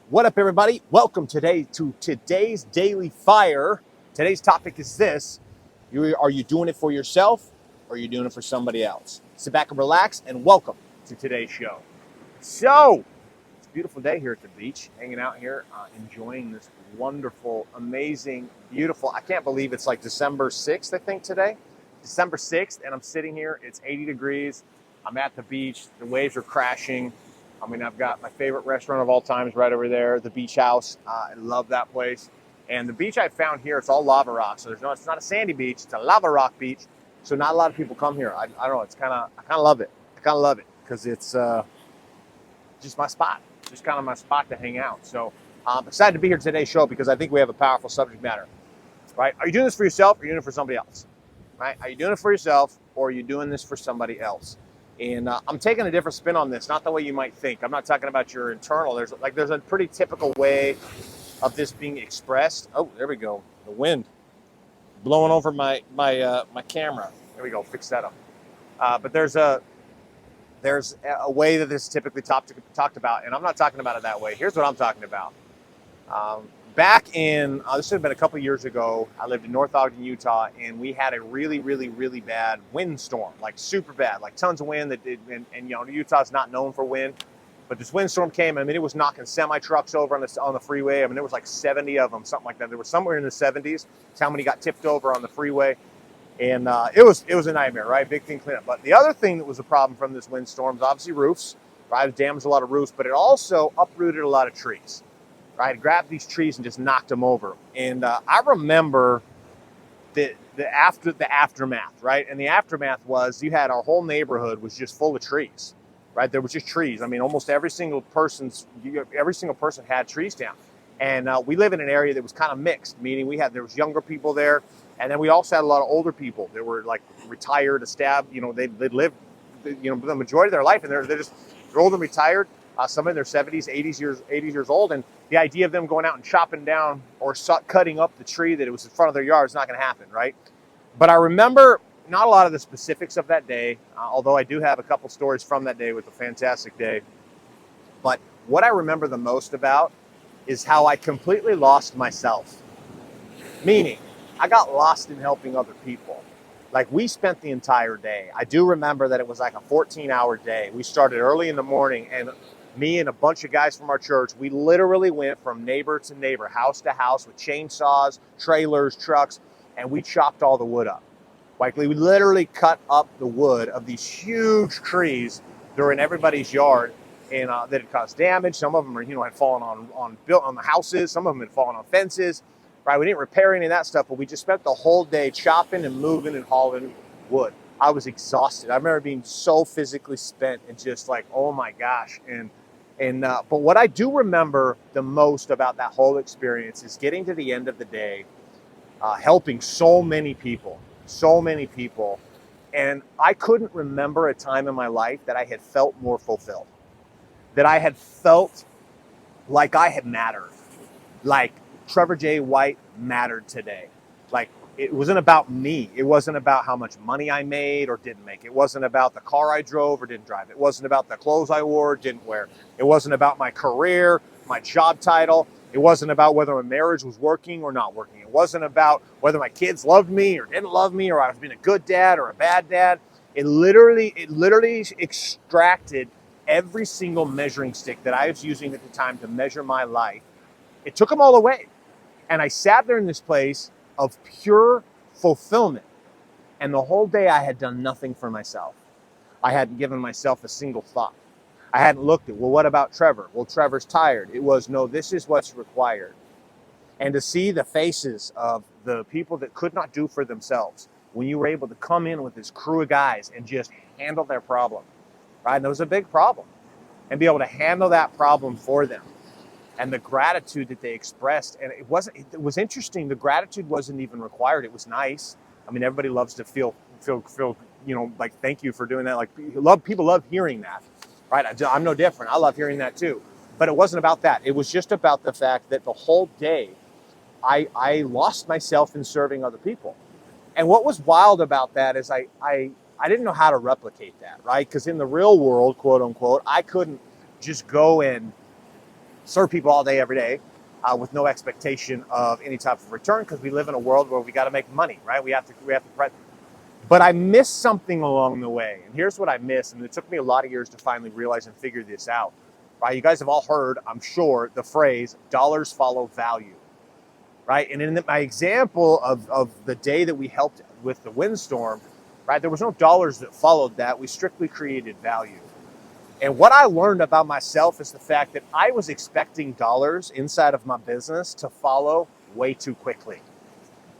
What up, everybody? Welcome today to today's Daily Fire. Today's topic is this. Are you doing it for yourself or are you doing it for somebody else? Sit back and relax and welcome to today's show. So, it's a beautiful day here at the beach, hanging out here, enjoying this wonderful, amazing, beautiful, I can't believe it's like December 6th, I think today. December 6th, and I'm sitting here, it's 80 degrees. I'm at the beach, the waves are crashing. I've got my favorite restaurant of all times right over there, the Beach House. I love that place. And the beach I found here, it's all lava rock. So it's not a sandy beach, it's a lava rock beach. So not a lot of people come here. I don't know, I kind of love it. I kind of love it because it's just my spot, just kind of my spot to hang out. So I'm excited to be here today's show because I think we have a powerful subject matter, right? Are you doing this for yourself or are you doing it for somebody else, right? Are you doing it for yourself or are you doing this for somebody else? And I'm taking a different spin on this, not the way you might think. I'm not talking about your internal. There's a pretty typical way of this being expressed. Oh, there we go. The wind blowing over my camera. There we go. Fix that up. But there's a way that this is typically talked about, and I'm not talking about it that way. Here's what I'm talking about. Back in, this had been a couple years ago, I lived in North Ogden, Utah, and we had a really, really, really bad windstorm, like super bad, like tons of wind. And Utah's not known for wind, but this windstorm came. It was knocking semi-trucks over on the freeway. There was like 70 of them, something like that. There were somewhere in the 70s. That's how many got tipped over on the freeway. And it was a nightmare, right? Big thing cleanup. But the other thing that was a problem from this windstorm is obviously roofs, right? It damaged a lot of roofs, but it also uprooted a lot of trees. Right, I grabbed these trees and just knocked them over. And I remember the aftermath, right? And the aftermath was you had our whole neighborhood was just full of trees, right? There was just trees. Almost every single person had trees down. And we live in an area that was kind of mixed, meaning there was younger people there, and then we also had a lot of older people. They were like retired, established. They lived, the majority of their life, and they're old and retired. Some in their 70s, 80s years old, and the idea of them going out and chopping down or cutting up the tree that it was in front of their yard is not going to happen, right? But I remember not a lot of the specifics of that day, although I do have a couple stories from that day. It was a fantastic day. But what I remember the most about is how I completely lost myself. Meaning, I got lost in helping other people. Like, we spent the entire day. I do remember that it was like a 14-hour day. We started early in the morning, and me and a bunch of guys from our church, we literally went from neighbor to neighbor, house to house with chainsaws, trailers, trucks, and we chopped all the wood up. Like, we literally cut up the wood of these huge trees that were in everybody's yard, and that had caused damage. Some of them had fallen on the houses. Some of them had fallen on fences. Right? We didn't repair any of that stuff, but we just spent the whole day chopping and moving and hauling wood. I was exhausted. I remember being so physically spent and just like, oh my gosh. But what I do remember the most about that whole experience is getting to the end of the day, helping so many people. And I couldn't remember a time in my life that I had felt more fulfilled, that I had felt like I had mattered, like Trevor J. White mattered today. Like, it wasn't about me. It wasn't about how much money I made or didn't make. It wasn't about the car I drove or didn't drive. It wasn't about the clothes I wore or didn't wear. It wasn't about my career, my job title. It wasn't about whether my marriage was working or not working. It wasn't about whether my kids loved me or didn't love me, or I was being a good dad or a bad dad. It literally extracted every single measuring stick that I was using at the time to measure my life. It took them all away. And I sat there in this place of pure fulfillment. And the whole day I had done nothing for myself. I hadn't given myself a single thought. I hadn't looked at, well, what about Trevor? Well, Trevor's tired. It was, no, this is what's required. And to see the faces of the people that could not do for themselves when you were able to come in with this crew of guys and just handle their problem, right? And it was a big problem. And be able to handle that problem for them. And the gratitude that they expressed, and it was interesting. The gratitude wasn't even required. It was nice. Everybody loves to feel, like, thank you for doing that. Like, people love hearing that, right? I'm no different. I love hearing that too. But it wasn't about that. It was just about the fact that the whole day, I lost myself in serving other people. And what was wild about that is I didn't know how to replicate that, right? Because in the real world, quote unquote, I couldn't just go and serve people all day, every day, with no expectation of any type of return, because we live in a world where we got to make money, right? We have to. But I missed something along the way, and here's what I missed, and it took me a lot of years to finally realize and figure this out. Right? You guys have all heard, I'm sure, the phrase "dollars follow value." Right? And in my example of the day that we helped with the windstorm, right, there was no dollars that followed that. We strictly created value. And what I learned about myself is the fact that I was expecting dollars inside of my business to follow way too quickly.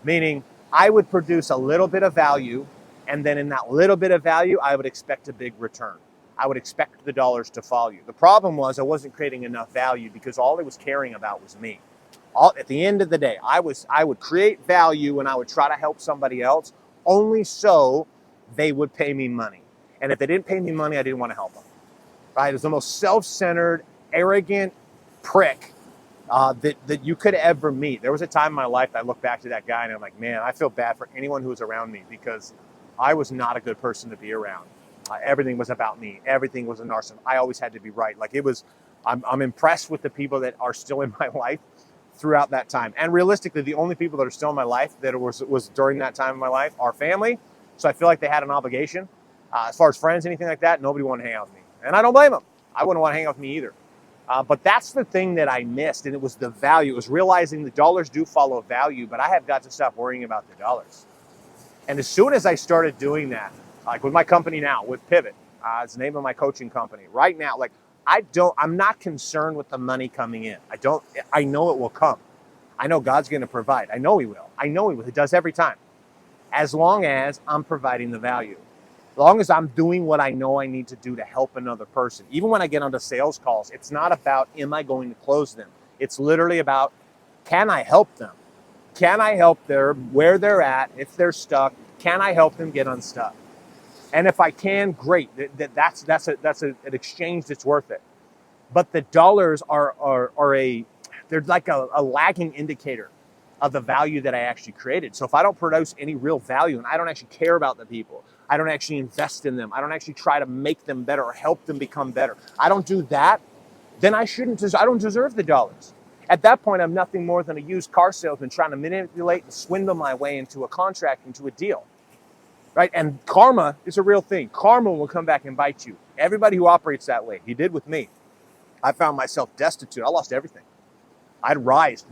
Meaning, I would produce a little bit of value, and then in that little bit of value, I would expect a big return. I would expect the dollars to follow you. The problem was I wasn't creating enough value because all I was caring about was me. At the end of the day, I would create value and I would try to help somebody else only so they would pay me money. And if they didn't pay me money, I didn't want to help them. Right? It was the most self-centered, arrogant prick that you could ever meet. There was a time in my life that I look back to that guy and I'm like, man, I feel bad for anyone who was around me because I was not a good person to be around. Everything was about me. Everything was a narcissist. I always had to be right. Like it was, I'm impressed with the people that are still in my life throughout that time. And realistically, the only people that are still in my life that was during that time in my life are family. So I feel like they had an obligation. As far as friends, anything like that, nobody wanted to hang out with me. And I don't blame them. I wouldn't want to hang out with me either. But that's the thing that I missed, and it was the value. It was realizing the dollars do follow value, but I have got to stop worrying about the dollars. And as soon as I started doing that, like with my company now, with Pivot, it's the name of my coaching company. Right now, like I'm not concerned with the money coming in. I know it will come. I know God's going to provide. I know He will. I know He will. He does every time. As long as I'm providing the value. As long as I'm doing what I know I need to do to help another person. Even when I get onto sales calls, it's not about, am I going to close them? It's literally about, can I help them? Can I help them where they're at? If they're stuck, can I help them get unstuck? And if I can, great. That's an exchange that's worth it. But the dollars they're like a lagging indicator of the value that I actually created. So if I don't produce any real value and I don't actually care about the people, I don't actually invest in them, I don't actually try to make them better or help them become better, I don't do that, then I don't deserve the dollars. At that point, I'm nothing more than a used car salesman trying to manipulate and swindle my way into a contract, into a deal. Right? And karma is a real thing. Karma will come back and bite you. Everybody who operates that way, he did with me. I found myself destitute. I lost everything. I had rised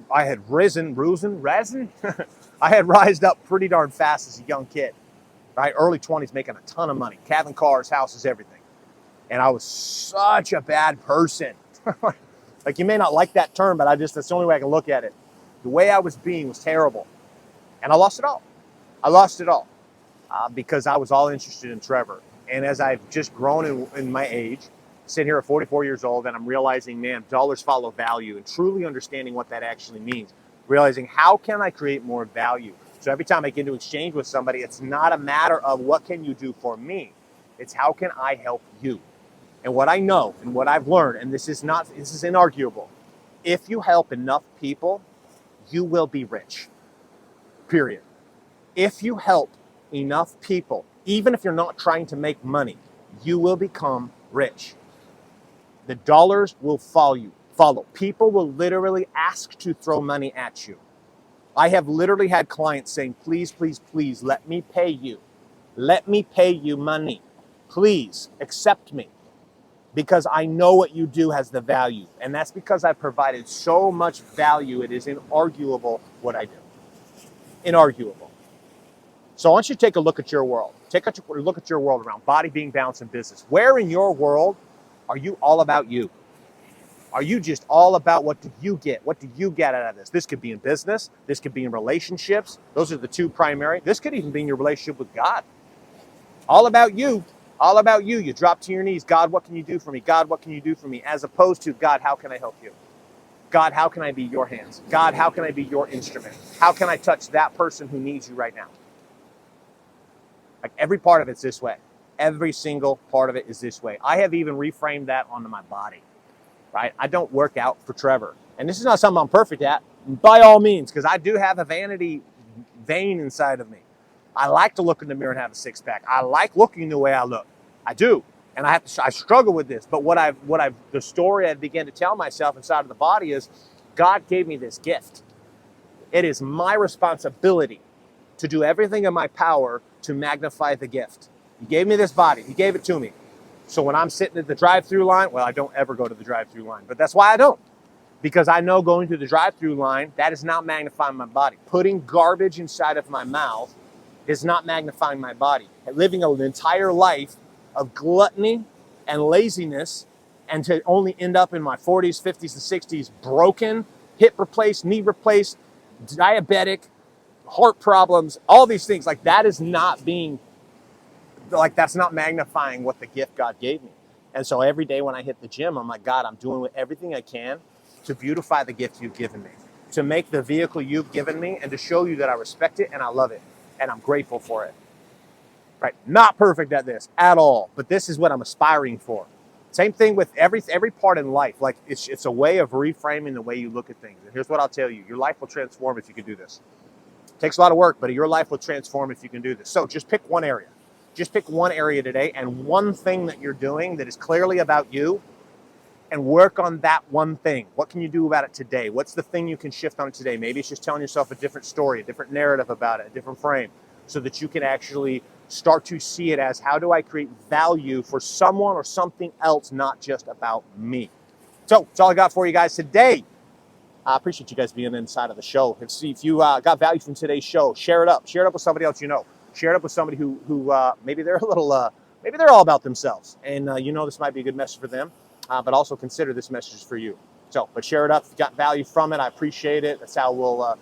up pretty darn fast as a young kid, right? Early 20s, making a ton of money, having cars, houses, everything. And I was such a bad person. Like, you may not like that term, but that's the only way I can look at it. The way I was being was terrible. And I lost it all. Because I was all interested in Trevor. And as I've just grown in my age, sitting here at 44 years old, and I'm realizing, man, dollars follow value, and truly understanding what that actually means. Realizing, how can I create more value? So every time I get into exchange with somebody, it's not a matter of what can you do for me. It's how can I help you? And what I know and what I've learned, and this is inarguable, if you help enough people, you will be rich. Period. If you help enough people, even if you're not trying to make money, you will become rich. The dollars will follow. People will literally ask to throw money at you. I have literally had clients saying, please, please, please, let me pay you. Let me pay you money. Please accept me, because I know what you do has the value. And that's because I've provided so much value. It is inarguable what I do. Inarguable. So I want you to take a look at your world. Take a look at your world around body, being, balance, and business. Where in your world are you all about you? Are you just all about what do you get? What do you get out of this? This could be in business. This could be in relationships. Those are the two primary. This could even be in your relationship with God. All about you. All about you. You drop to your knees. God, what can you do for me? God, what can you do for me? As opposed to, God, how can I help you? God, how can I be your hands? God, how can I be your instrument? How can I touch that person who needs you right now? Like, every part of it's this way. Every single part of it is this way. I have even reframed that onto my body, right? I don't work out for Trevor. And this is not something I'm perfect at, by all means, because I do have a vanity vein inside of me. I like to look in the mirror and have a six-pack. I like looking the way I look. I do. And I struggle with this. But the story I began to tell myself inside of the body is, God gave me this gift. It is my responsibility to do everything in my power to magnify the gift. He gave me this body. He gave it to me. So when I'm sitting at the drive-through line, well, I don't ever go to the drive-through line, but that's why I don't. Because I know going through the drive-through line, that is not magnifying my body. Putting garbage inside of my mouth is not magnifying my body. And living an entire life of gluttony and laziness, and to only end up in my 40s, 50s, and 60s broken, hip replaced, knee replaced, diabetic, heart problems, all these things, like that is not being, like that's not magnifying what the gift God gave me. And so every day when I hit the gym, I'm like, God, I'm doing everything I can to beautify the gift you've given me, to make the vehicle you've given me, and to show you that I respect it and I love it and I'm grateful for it. Right? Not perfect at this at all, but this is what I'm aspiring for. Same thing with every part in life. Like it's a way of reframing the way you look at things. And here's what I'll tell you: your life will transform if you can do this. It takes a lot of work, but your life will transform if you can do this. So just pick one area. Just pick one area today and one thing that you're doing that is clearly about you, and work on that one thing. What can you do about it today? What's the thing you can shift on today? Maybe it's just telling yourself a different story, a different narrative about it, a different frame, so that you can actually start to see it as, how do I create value for someone or something else, not just about me? So that's all I got for you guys today. I appreciate you guys being inside of the show. If you got value from today's show, share it up. Share it up with somebody else you know. Share it up with somebody who maybe they're a little, maybe they're all about themselves, and this might be a good message for them. But also consider this message is for you. So, but share it up. If you got value from it, I appreciate it. That's how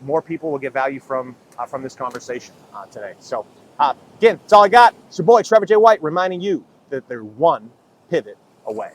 more people will get value from this conversation today. So, again, that's all I got. It's your boy, Trevor J. White, reminding you that they're one pivot away.